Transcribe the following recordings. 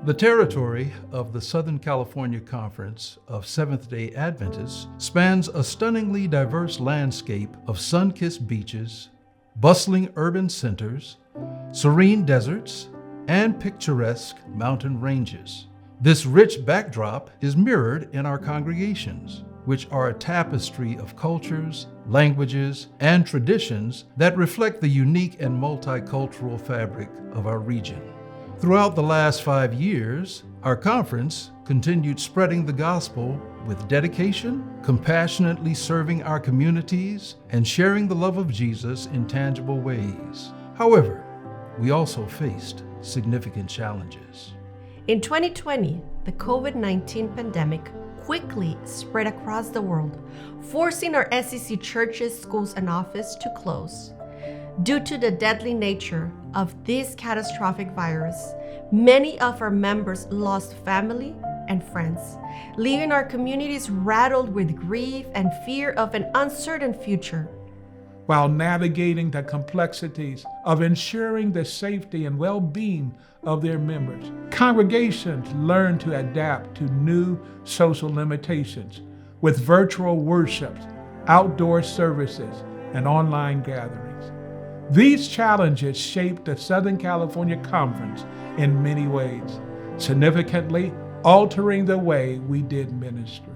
The territory of the Southern California Conference of Seventh-day Adventists spans a stunningly diverse landscape of sun-kissed beaches, bustling urban centers, serene deserts, and picturesque mountain ranges. This rich backdrop is mirrored in our congregations, which are a tapestry of cultures, languages, and traditions that reflect the unique and multicultural fabric of our region. Throughout the last 5 years, our conference continued spreading the gospel with dedication, compassionately serving our communities, and sharing the love of Jesus in tangible ways. However, we also faced significant challenges. In 2020, the COVID-19 pandemic quickly spread across the world, forcing our SCC churches, schools, and office to close. Due to the deadly nature of this catastrophic virus, many of our members lost family and friends, leaving our communities rattled with grief and fear of an uncertain future. While navigating the complexities of ensuring the safety and well-being of their members, congregations learn to adapt to new social limitations with virtual worships, outdoor services, and online gatherings. These challenges shaped the Southern California Conference in many ways, significantly altering the way we did ministry.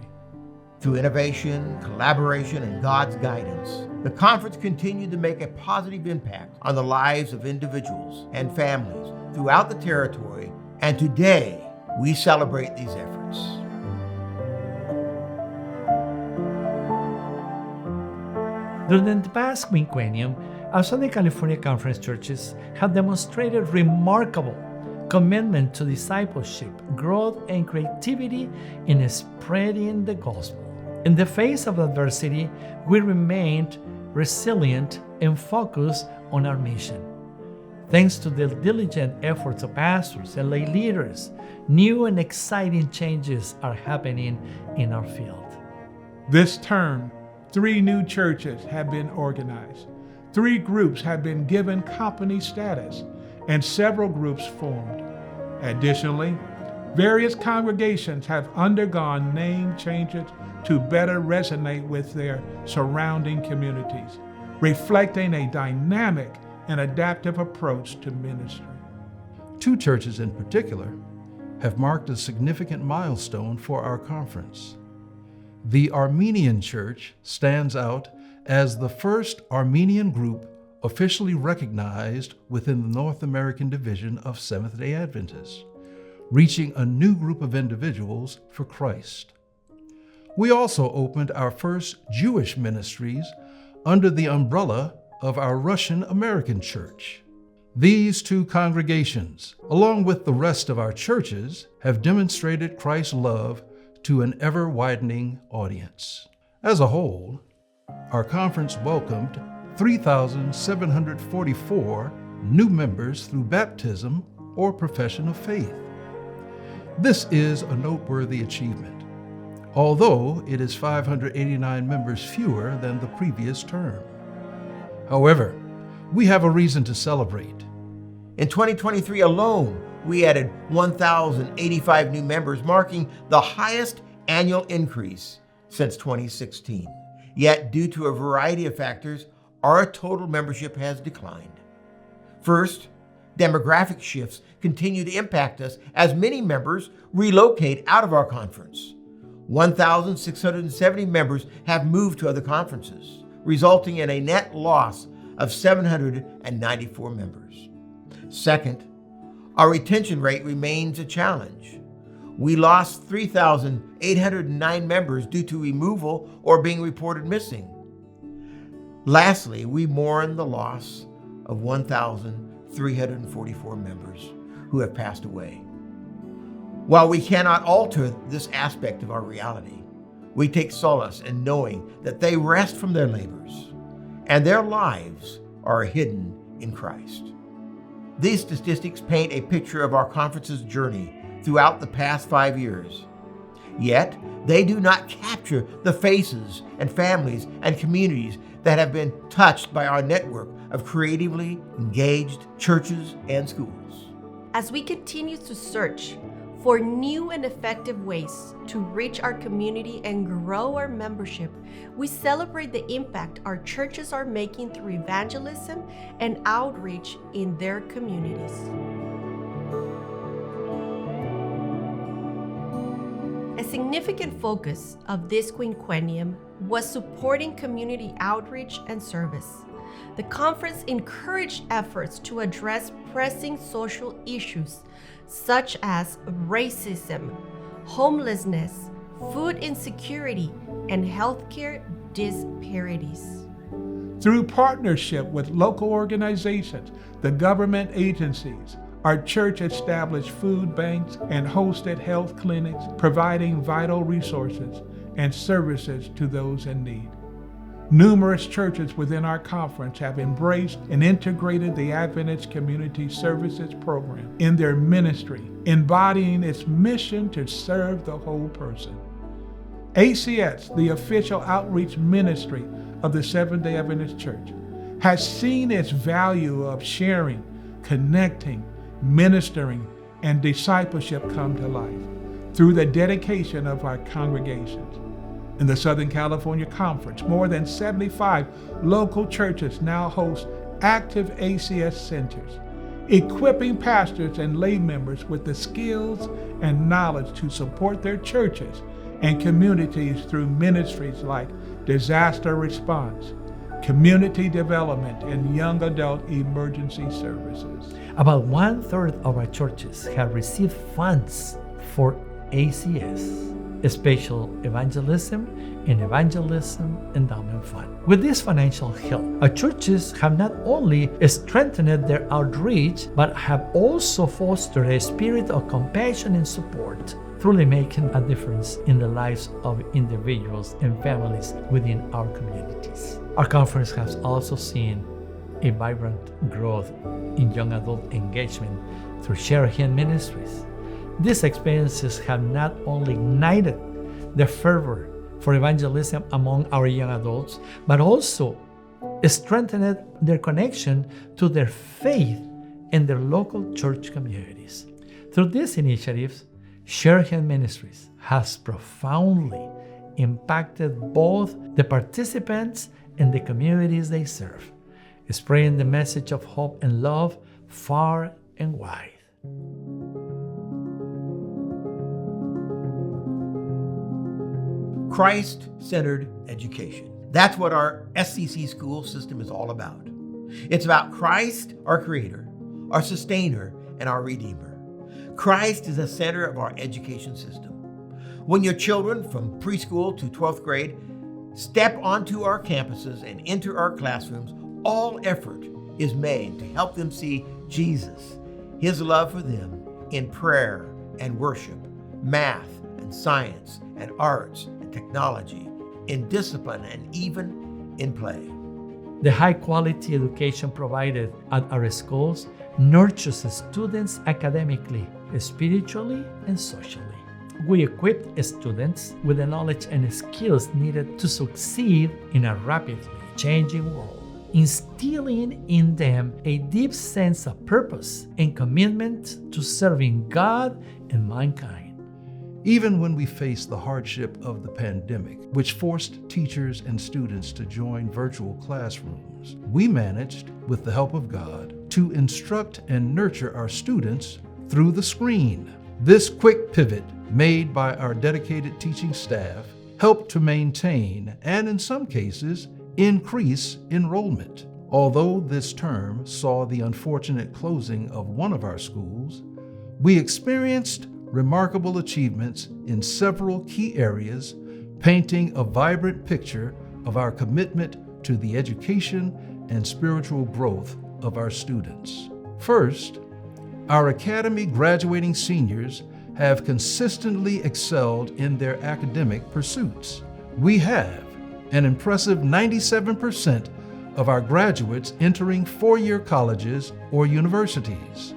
Through innovation, collaboration, and God's guidance, the conference continued to make a positive impact on the lives of individuals and families throughout the territory, and today we celebrate these efforts. During the past quinquennium, our Southern California Conference churches have demonstrated remarkable commitment to discipleship, growth, and creativity in spreading the gospel. In the face of adversity, we remained resilient and focused on our mission. Thanks to the diligent efforts of pastors and lay leaders, new and exciting changes are happening in our field. This term, 3 new churches have been organized, 3 groups have been given company status, and several groups formed. Additionally, various congregations have undergone name changes to better resonate with their surrounding communities, reflecting a dynamic and adaptive approach to ministry. 2 churches in particular have marked a significant milestone for our conference. The Armenian Church stands out as the first Armenian group officially recognized within the North American division of Seventh-day Adventists, reaching a new group of individuals for Christ. We also opened our first Jewish ministries under the umbrella of our Russian American Church. These 2 congregations, along with the rest of our churches, have demonstrated Christ's love to an ever-widening audience. As a whole, our conference welcomed 3,744 new members through baptism or profession of faith. This is a noteworthy achievement, although it is 589 members fewer than the previous term. However, we have a reason to celebrate. In 2023 alone, we added 1,085 new members, marking the highest annual increase since 2016. Yet, due to a variety of factors, our total membership has declined. First, demographic shifts continue to impact us as many members relocate out of our conference. 1,670 members have moved to other conferences, resulting in a net loss of 794 members. Second, our retention rate remains a challenge. We lost 3,809 members due to removal or being reported missing. Lastly, we mourn the loss of 1,344 members who have passed away. While we cannot alter this aspect of our reality, we take solace in knowing that they rest from their labors and their lives are hidden in Christ. These statistics paint a picture of our conference's journey throughout the past 5 years. Yet, they do not capture the faces and families and communities that have been touched by our network of creatively engaged churches and schools. As we continue to search For new and effective ways to reach our community and grow our membership, we celebrate the impact our churches are making through evangelism and outreach in their communities. A significant focus of this quinquennium was supporting community outreach and service. The conference encouraged efforts to address pressing social issues such as racism, homelessness, food insecurity, and healthcare disparities. Through partnership with local organizations, the government agencies, our church established food banks and hosted health clinics, providing vital resources and services to those in need. Numerous churches within our conference have embraced and integrated the Adventist Community Services Program in their ministry, embodying its mission to serve the whole person. ACS, the official outreach ministry of the Seventh-day Adventist Church, has seen its value of sharing, connecting, ministering, and discipleship come to life through the dedication of our congregations. In the Southern California Conference, more than 75 local churches now host active ACS centers, equipping pastors and lay members with the skills and knowledge to support their churches and communities through ministries like disaster response, community development, and young adult emergency services. About 1/3 of our churches have received funds for ACS, Special Evangelism and Evangelism Endowment Fund. With this financial help, our churches have not only strengthened their outreach, but have also fostered a spirit of compassion and support, truly making a difference in the lives of individuals and families within our communities. Our conference has also seen a vibrant growth in young adult engagement through Share Hand ministries. These experiences have not only ignited the fervor for evangelism among our young adults, but also strengthened their connection to their faith and their local church communities. Through these initiatives, Share Hand Ministries has profoundly impacted both the participants and the communities they serve, spreading the message of hope and love far and wide. Christ-centered education. That's what our SCC school system is all about. It's about Christ, our Creator, our Sustainer, and our Redeemer. Christ is the center of our education system. When your children from preschool to 12th grade step onto our campuses and enter our classrooms, all effort is made to help them see Jesus, His love for them in prayer and worship, math and science and arts, technology, in discipline, and even in play. The high-quality education provided at our schools nurtures students academically, spiritually, and socially. We equip students with the knowledge and skills needed to succeed in a rapidly changing world, instilling in them a deep sense of purpose and commitment to serving God and mankind. Even when we faced the hardship of the pandemic, which forced teachers and students to join virtual classrooms, we managed, with the help of God, to instruct and nurture our students through the screen. This quick pivot made by our dedicated teaching staff helped to maintain and, in some cases, increase enrollment. Although this term saw the unfortunate closing of one of our schools, we experienced remarkable achievements in several key areas, painting a vibrant picture of our commitment to the education and spiritual growth of our students. First, our Academy graduating seniors have consistently excelled in their academic pursuits. We have an impressive 97% of our graduates entering four-year colleges or universities.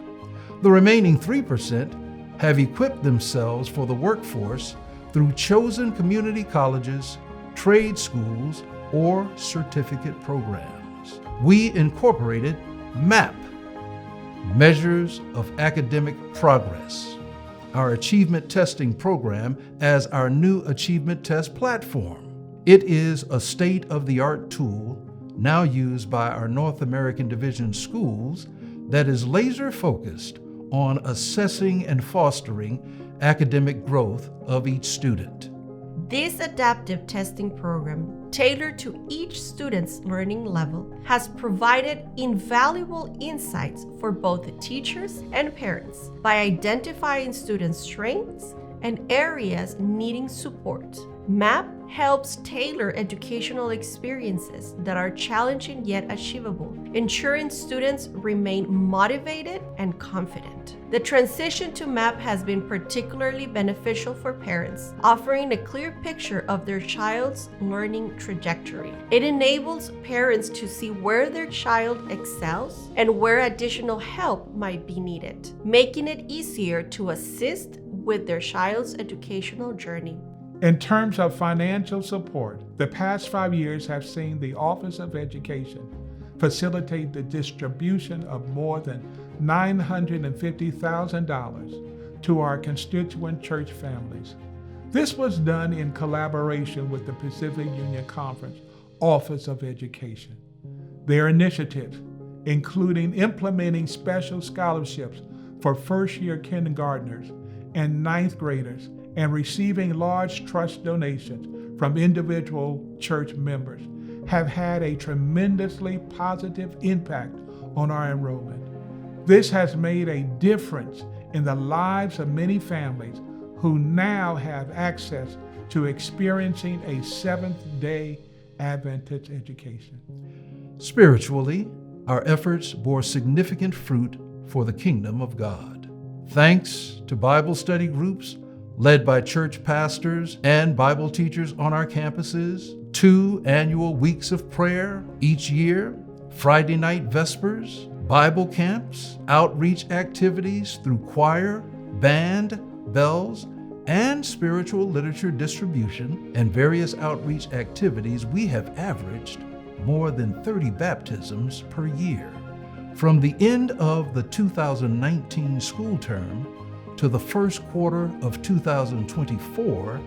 The remaining 3% have equipped themselves for the workforce through chosen community colleges, trade schools, or certificate programs. We incorporated MAP, Measures of Academic Progress, our achievement testing program as our new achievement test platform. It is a state-of-the-art tool now used by our North American Division schools that is laser-focused on assessing and fostering academic growth of each student. This adaptive testing program, tailored to each student's learning level, has provided invaluable insights for both the teachers and parents by identifying students' strengths and areas needing support. MAP helps tailor educational experiences that are challenging yet achievable, ensuring students remain motivated and confident. The transition to MAP has been particularly beneficial for parents, offering a clear picture of their child's learning trajectory. It enables parents to see where their child excels and where additional help might be needed, making it easier to assist with their child's educational journey. In terms of financial support, the past 5 years have seen the Office of Education facilitate the distribution of more than $950,000 to our constituent church families. This was done in collaboration with the Pacific Union Conference Office of Education. Their initiatives, including implementing special scholarships for first-year kindergartners and ninth graders, and receiving large trust donations from individual church members, have had a tremendously positive impact on our enrollment. This has made a difference in the lives of many families who now have access to experiencing a Seventh-day Adventist education. Spiritually, our efforts bore significant fruit for the kingdom of God. Thanks to Bible study groups led by church pastors and Bible teachers on our campuses, 2 annual weeks of prayer each year, Friday night vespers, Bible camps, outreach activities through choir, band, bells, and spiritual literature distribution, and various outreach activities, we have averaged more than 30 baptisms per year. From the end of the 2019 school term to the first quarter of 2024,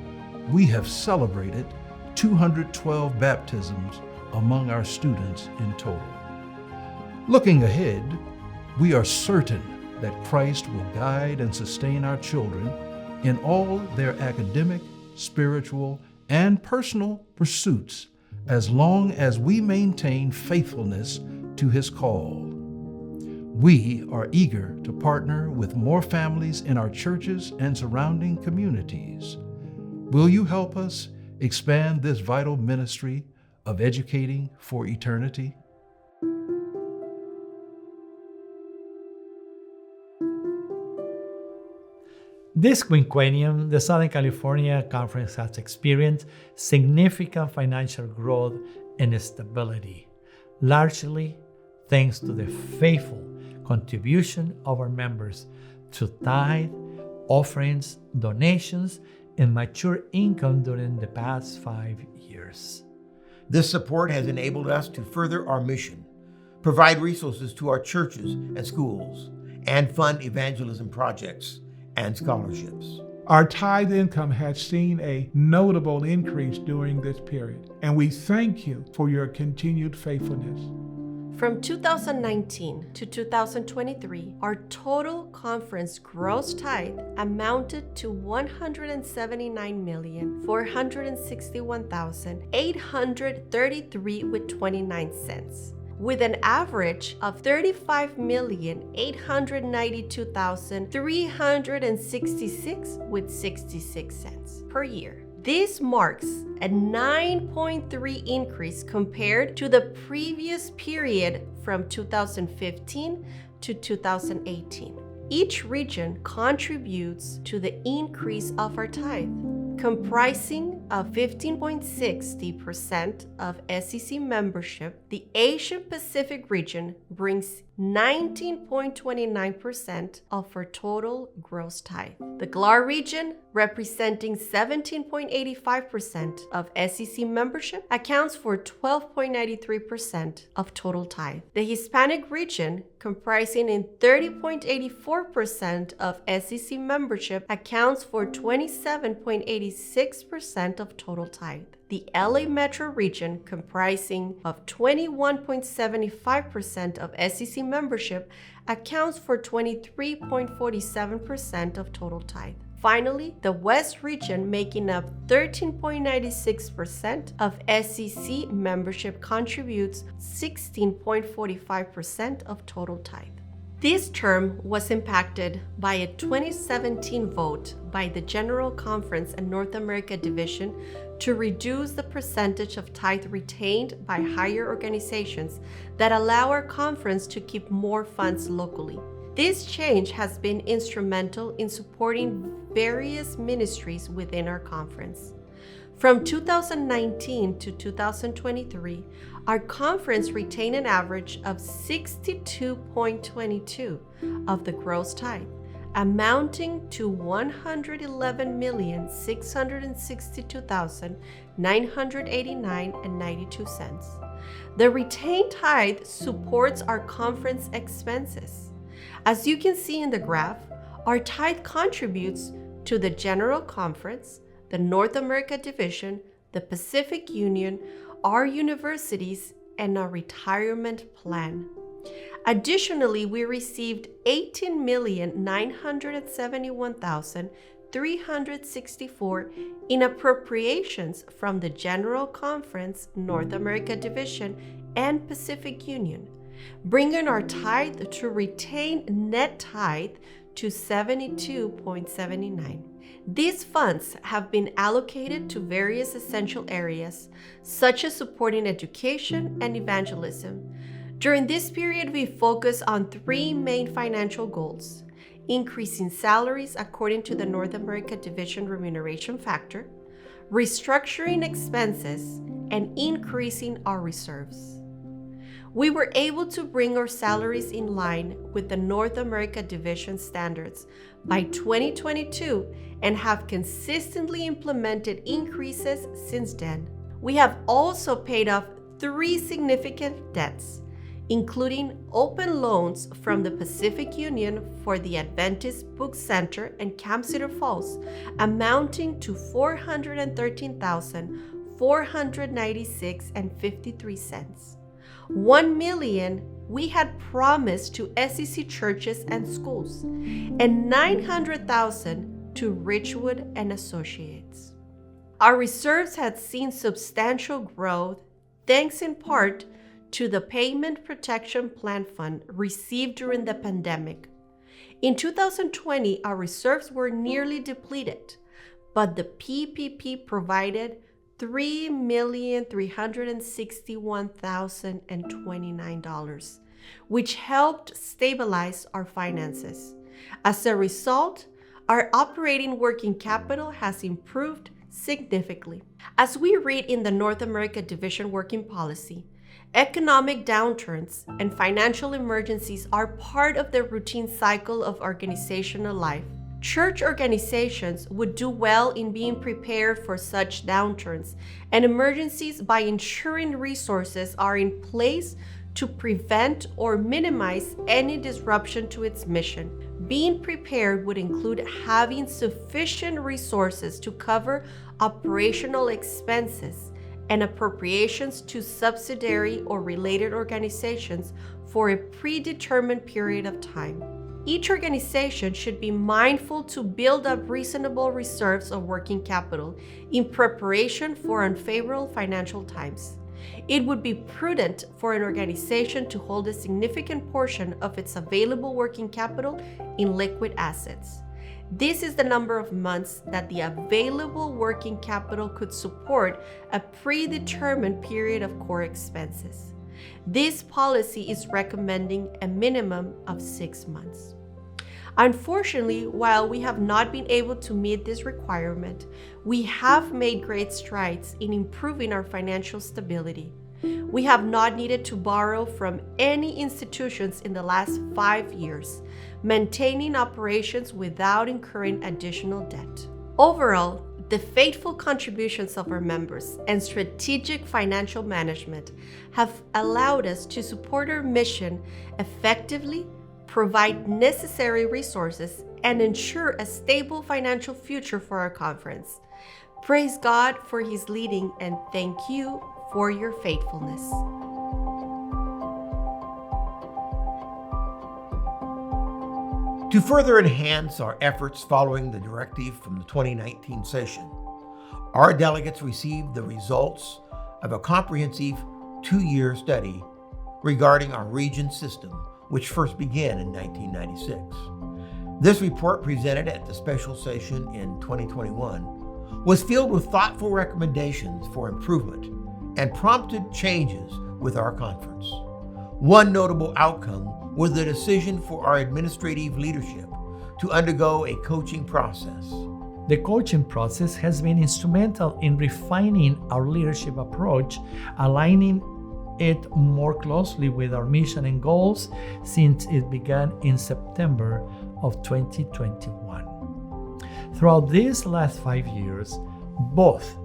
we have celebrated 212 baptisms among our students in total. Looking ahead, we are certain that Christ will guide and sustain our children in all their academic, spiritual, and personal pursuits as long as we maintain faithfulness to His call. We are eager to partner with more families in our churches and surrounding communities. Will you help us expand this vital ministry of educating for eternity? This quinquennium, the Southern California Conference has experienced significant financial growth and stability, largely thanks to the faithful contribution of our members to tithe, offerings, donations, and mature income during the past 5 years. This support has enabled us to further our mission, provide resources to our churches and schools, and fund evangelism projects and scholarships. Our tithe income has seen a notable increase during this period, and we thank you for your continued faithfulness. From 2019 to 2023, our total conference gross tithe amounted to $179,461,833.29, with an average of $35,892,366.66 per year. This marks a 9.3% increase compared to the previous period from 2015 to 2018. Each region contributes to the increase of our tithe, comprising of 15.60% of SCC membership. The Asian Pacific region brings 19.29% of our total gross tithe. The GLAR region, representing 17.85% of SCC membership, accounts for 12.93% of total tithe. The Hispanic region, comprising in 30.84% of SCC membership, accounts for 27.86% of total tithe. The LA Metro region, comprising of 21.75% of SCC membership, accounts for 23.47% of total tithe. Finally, the West region, making up 13.96% of SCC membership, contributes 16.45% of total tithe. This term was impacted by a 2017 vote by the General Conference and North America Division to reduce the percentage of tithe retained by higher organizations that allow our conference to keep more funds locally. This change has been instrumental in supporting various ministries within our conference. From 2019 to 2023, our conference retained an average of 62.22% of the gross tithe, amounting to $111,662,989.92. The retained tithe supports our conference expenses. As you can see in the graph, our tithe contributes to the General Conference, the North America Division, the Pacific Union, our universities, and our retirement plan. Additionally, we received $18,971,364 in appropriations from the General Conference, North America Division, and Pacific Union, bringing our tithe to retained net tithe to 72.79%. These funds have been allocated to various essential areas, such as supporting education and evangelism. During this period, we focus on three main financial goals: increasing salaries according to the North America Division remuneration factor, restructuring expenses, and increasing our reserves. We were able to bring our salaries in line with the North America Division standards by 2022 and have consistently implemented increases since then. We have also paid off three significant debts, including open loans from the Pacific Union for the Adventist Book Center and Camp Cedar Falls, amounting to $413,496.53. $1 million we had promised to SCC churches and schools, and $900,000 to Richwood and Associates. Our reserves had seen substantial growth, thanks in part to the Payment Protection Plan Fund received during the pandemic. In 2020, our reserves were nearly depleted, but the PPP provided $3,361,029, which helped stabilize our finances. As a result, our operating working capital has improved significantly. As we read in the North America Division Working Policy, economic downturns and financial emergencies are part of the routine cycle of organizational life. Church organizations would do well in being prepared for such downturns and emergencies by ensuring resources are in place to prevent or minimize any disruption to its mission. Being prepared would include having sufficient resources to cover operational expenses and appropriations to subsidiary or related organizations for a predetermined period of time. Each organization should be mindful to build up reasonable reserves of working capital in preparation for unfavorable financial times. It would be prudent for an organization to hold a significant portion of its available working capital in liquid assets. This is the number of months that the available working capital could support a predetermined period of core expenses. This policy is recommending a minimum of 6 months. Unfortunately, while we have not been able to meet this requirement, we have made great strides in improving our financial stability. We have not needed to borrow from any institutions in the last 5 years, maintaining operations without incurring additional debt. Overall, the faithful contributions of our members and strategic financial management have allowed us to support our mission effectively, provide necessary resources, and ensure a stable financial future for our conference. Praise God for His leading, and thank you for your faithfulness. To further enhance our efforts following the directive from the 2019 session, our delegates received the results of a comprehensive 2-year study regarding our region system, which first began in 1996. This report, presented at the special session in 2021, was filled with thoughtful recommendations for improvement and prompted changes with our conference. One notable outcome was the decision for our administrative leadership to undergo a coaching process. The coaching process has been instrumental in refining our leadership approach, aligning it more closely with our mission and goals since it began in September of 2021. Throughout these last 5 years, both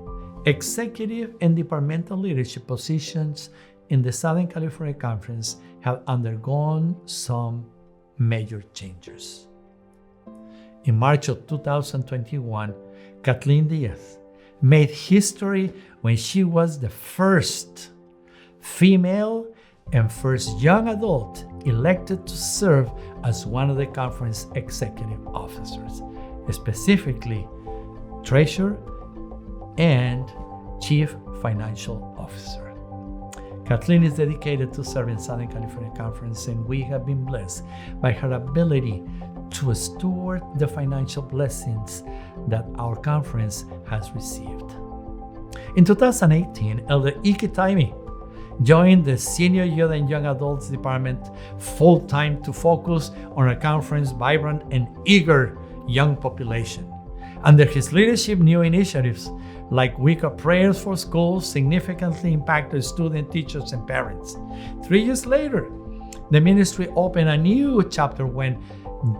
executive and departmental leadership positions in the Southern California Conference have undergone some major changes. In March of 2021, Kathleen Diaz made history when she was the first female and first young adult elected to serve as one of the conference executive officers, specifically treasurer and chief financial officer. Kathleen is dedicated to serving Southern California Conference, and we have been blessed by her ability to steward the financial blessings that our conference has received. In 2018, Elder Iki Taimi joined the Senior Youth and Young Adults Department full-time to focus on our conference's vibrant and eager young population. Under his leadership, new initiatives like Week of Prayers for Schools significantly impacted students, teachers, and parents. 3 years later, the ministry opened a new chapter when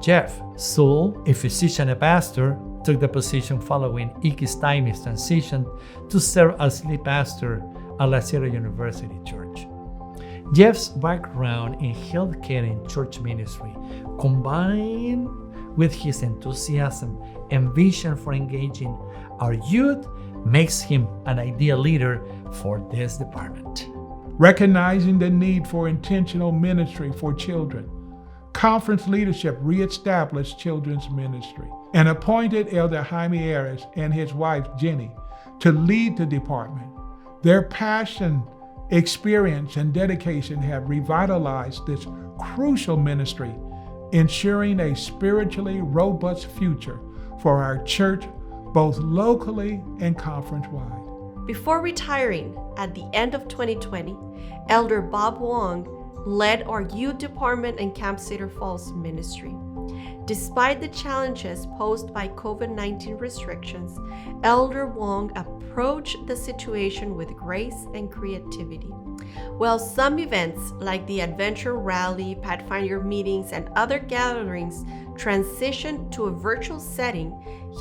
Jeff Sewell, a physician and pastor, took the position following Iki Taimi's transition to serve as lead pastor at La Sierra University Church. Jeff's background in healthcare and church ministry, combined with his enthusiasm and vision for engaging our youth, makes him an ideal leader for this department. Recognizing the need for intentional ministry for children, conference leadership reestablished children's ministry and appointed Elder Jaime Ayres and his wife Jenny to lead the department. Their passion, experience, and dedication have revitalized this crucial ministry, ensuring a spiritually robust future for our church, both locally and conference-wide. Before retiring at the end of 2020, Elder Bob Wong led our youth department and Camp Cedar Falls ministry. Despite the challenges posed by COVID-19 restrictions, Elder Wong approached the situation with grace and creativity. While some events like the Adventure Rally, Pathfinder meetings, and other gatherings transitioned to a virtual setting,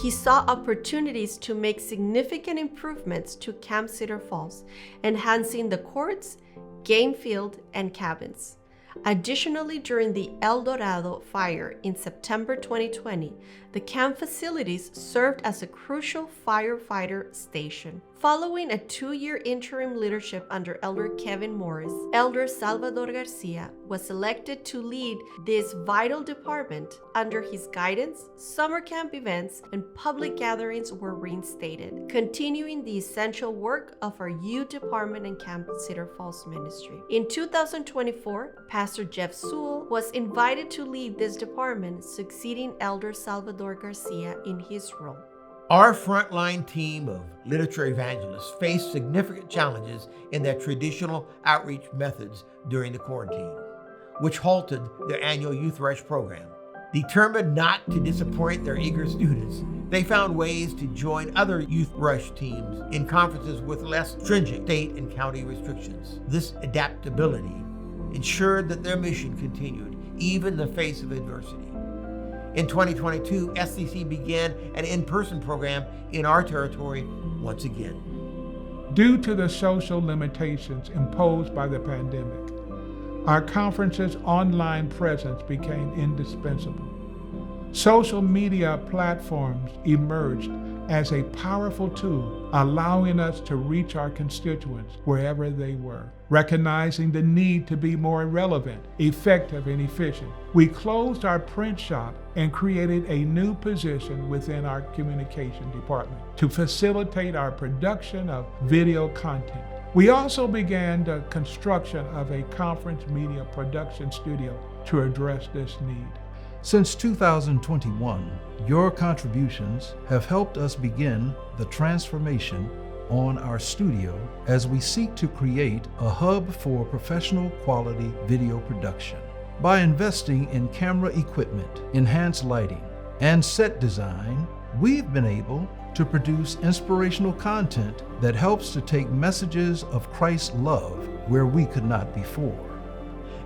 he saw opportunities to make significant improvements to Camp Cedar Falls, enhancing the courts, game field, and cabins. Additionally, during the El Dorado fire in September 2020, the camp facilities served as a crucial firefighter station. Following a 2-year interim leadership under Elder Kevin Morris, Elder Salvador Garcia was elected to lead this vital department. Under his guidance, summer camp events and public gatherings were reinstated, continuing the essential work of our youth department and Camp Cedar Falls ministry. In 2024, Pastor Jeff Sewell was invited to lead this department, succeeding Elder Salvador Garcia in his role. Our frontline team of literature evangelists faced significant challenges in their traditional outreach methods during the quarantine, which halted their annual Youth Rush program. Determined not to disappoint their eager students, they found ways to join other Youth Rush teams in conferences with less stringent state and county restrictions. This adaptability ensured that their mission continued, even in the face of adversity. In 2022, SCC began an in-person program in our territory once again. Due to the social limitations imposed by the pandemic, our conference's online presence became indispensable. Social media platforms emerged as a powerful tool, allowing us to reach our constituents wherever they were. Recognizing the need to be more relevant, effective, and efficient, we closed our print shop and created a new position within our communication department to facilitate our production of video content. We also began the construction of a conference media production studio to address this need. Since 2021, your contributions have helped us begin the transformation on our studio as we seek to create a hub for professional quality video production. By investing in camera equipment, enhanced lighting, and set design, we've been able to produce inspirational content that helps to take messages of Christ's love where we could not before.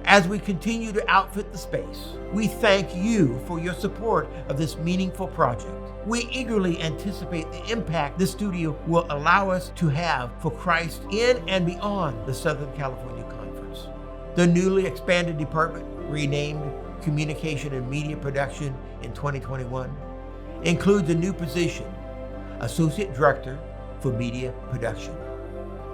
As we continue to outfit the space, we thank you for your support of this meaningful project. We eagerly anticipate the impact this studio will allow us to have for Christ in and beyond the Southern California Conference. The newly expanded department, renamed Communication and Media Production in 2021, includes a new position, Associate Director for Media Production.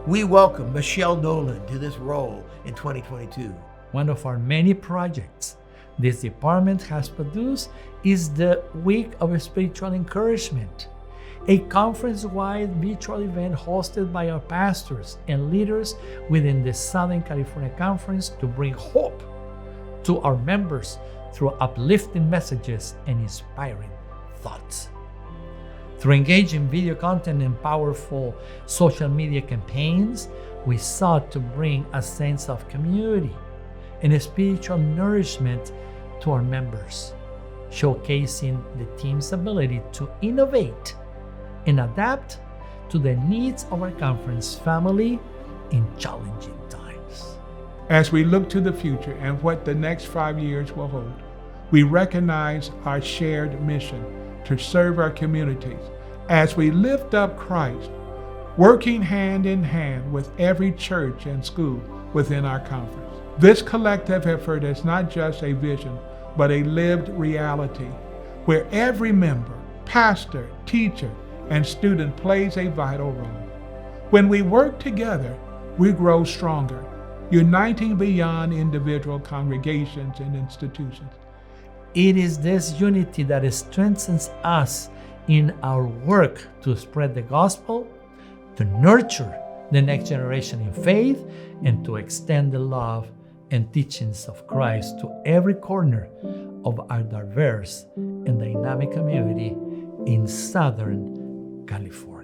We welcome Michelle Nolan to this role in 2022. One of our many projects this department has produced is the Week of Spiritual Encouragement, a conference-wide virtual event hosted by our pastors and leaders within the Southern California Conference to bring hope to our members through uplifting messages and inspiring thoughts. Through engaging video content and powerful social media campaigns, we sought to bring a sense of community and a spiritual nourishment to our members, showcasing the team's ability to innovate and adapt to the needs of our conference family in challenging times. As we look to the future and what the next 5 years will hold, we recognize our shared mission to serve our communities as we lift up Christ, working hand in hand with every church and school within our conference. This collective effort is not just a vision, but a lived reality where every member, pastor, teacher, and student plays a vital role. When we work together, we grow stronger, uniting beyond individual congregations and institutions. It is this unity that strengthens us in our work to spread the gospel, to nurture the next generation in faith, and to extend the love and teachings of Christ to every corner of our diverse and dynamic community in Southern California.